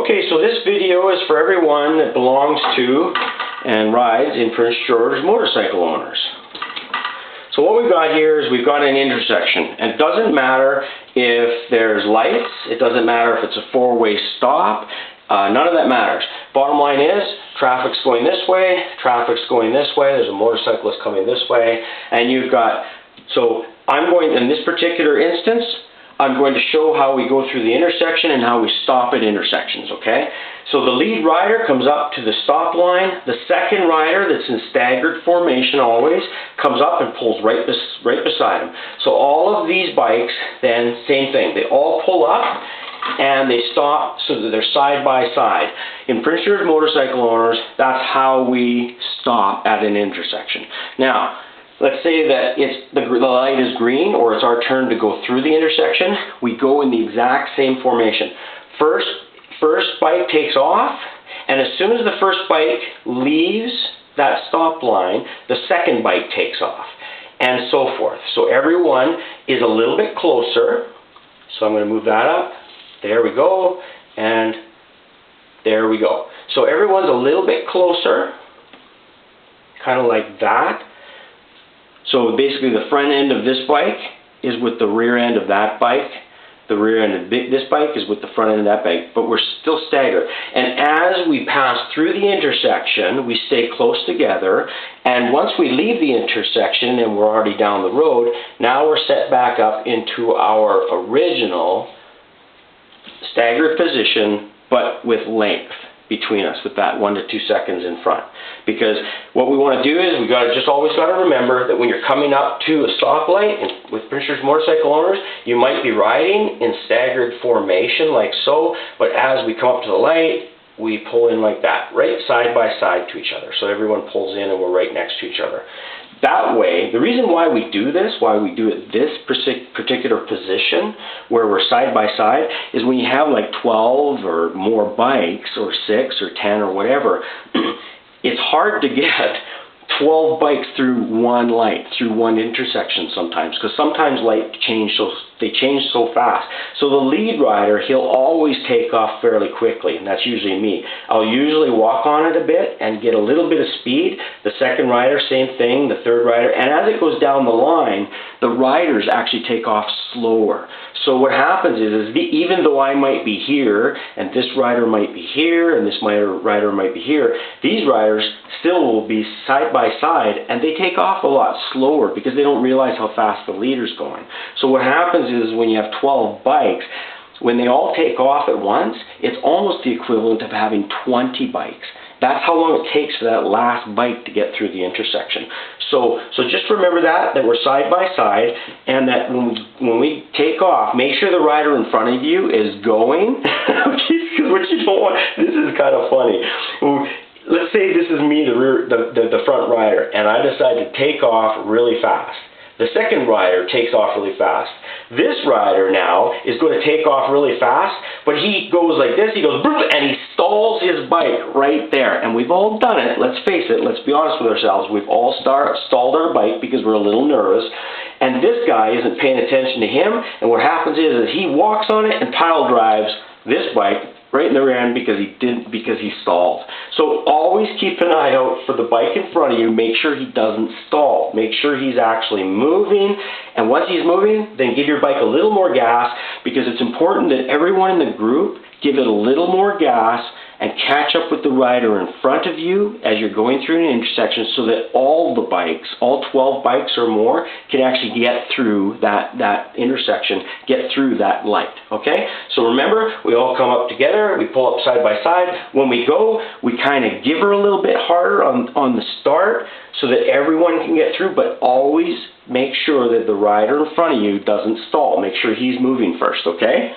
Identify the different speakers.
Speaker 1: Okay, so this video is for everyone that belongs to and rides in Prince George motorcycle owners. So what we've got here is we've got an intersection, and it doesn't matter if there's lights, it doesn't matter if it's a four-way stop, none of that matters. Bottom line is, traffic's going this way, traffic's going this way, there's a motorcyclist coming this way, and you've got, so I'm going, in this particular instance, I'm going to show how we go through the intersection and how we stop at intersections, okay? So the lead rider comes up to the stop line. The second rider, that's in staggered formation always, comes up and pulls right beside him. So all of these bikes, then, same thing. They all pull up and they stop so that they're side by side. In Prince George motorcycle owners, that's how we stop at an intersection. Now, let's say that the light is green, or it's our turn to go through the intersection. We go in the exact same formation. First bike takes off, and as soon as the first bike leaves that stop line, the second bike takes off, and so forth. So everyone is a little bit closer. So I'm going to move that up. There we go, and there we go. So everyone's a little bit closer, kind of like that. So basically the front end of this bike is with the rear end of that bike. The rear end of this bike is with the front end of that bike, but we're still staggered. And as we pass through the intersection, we stay close together. And once we leave the intersection and we're already down the road, now we're set back up into our original staggered position, but with length between us, with that 1 to 2 seconds in front. Because what we want to do is always got to remember that when you're coming up to a stoplight, and with Prince George motorcycle owners, you might be riding in staggered formation like so, but as we come up to the light, we pull in like that, right side by side to each other. So everyone pulls in and we're right next to each other. That way, the reason why we do this, why we do it this particular position, where we're side by side, is when you have like 12 or more bikes, or 6 or 10 or whatever, it's hard to get 12 bikes through one light, through one intersection sometimes, because sometimes lights change so fast. So the lead rider, he'll always take off fairly quickly, and that's usually me. I'll usually walk on it a bit and get a little bit of speed. The second rider, same thing, the third rider, and as it goes down the line, the riders actually take off slower. So what happens is even though I might be here, and this rider might be here, and this rider might be here, these riders still will be side by side, and they take off a lot slower because they don't realize how fast the leader's going. So what happens is when you have 12 bikes, when they all take off at once, it's almost the equivalent of having 20 bikes. That's how long it takes for that last bike to get through the intersection. So just remember that we're side by side, and that when we take off, make sure the rider in front of you is going. Because what you don't want, this is kind of funny. Let's say this is me, the front rider, and I decide to take off really fast. The second rider takes off really fast. This rider now is going to take off really fast, but he goes like this, he goes, and he stalls his bike right there. And we've all done it, let's face it, let's be honest with ourselves, we've all stalled our bike because we're a little nervous, and this guy isn't paying attention to him, and what happens is he walks on it and pile drives this bike right in the rear end because he stalled. So always keep an eye out for the bike in front of you. Make sure he doesn't stall. Make sure he's actually moving. And once he's moving, then give your bike a little more gas, because it's important that everyone in the group give it a little more gas and catch up with the rider in front of you as you're going through an intersection, so that all the bikes, all 12 bikes or more, can actually get through that intersection, get through that light, okay? So remember, we all come up together, we pull up side by side. When we go, we kind of give her a little bit harder on the start so that everyone can get through, but always make sure that the rider in front of you doesn't stall. Make sure he's moving first, okay?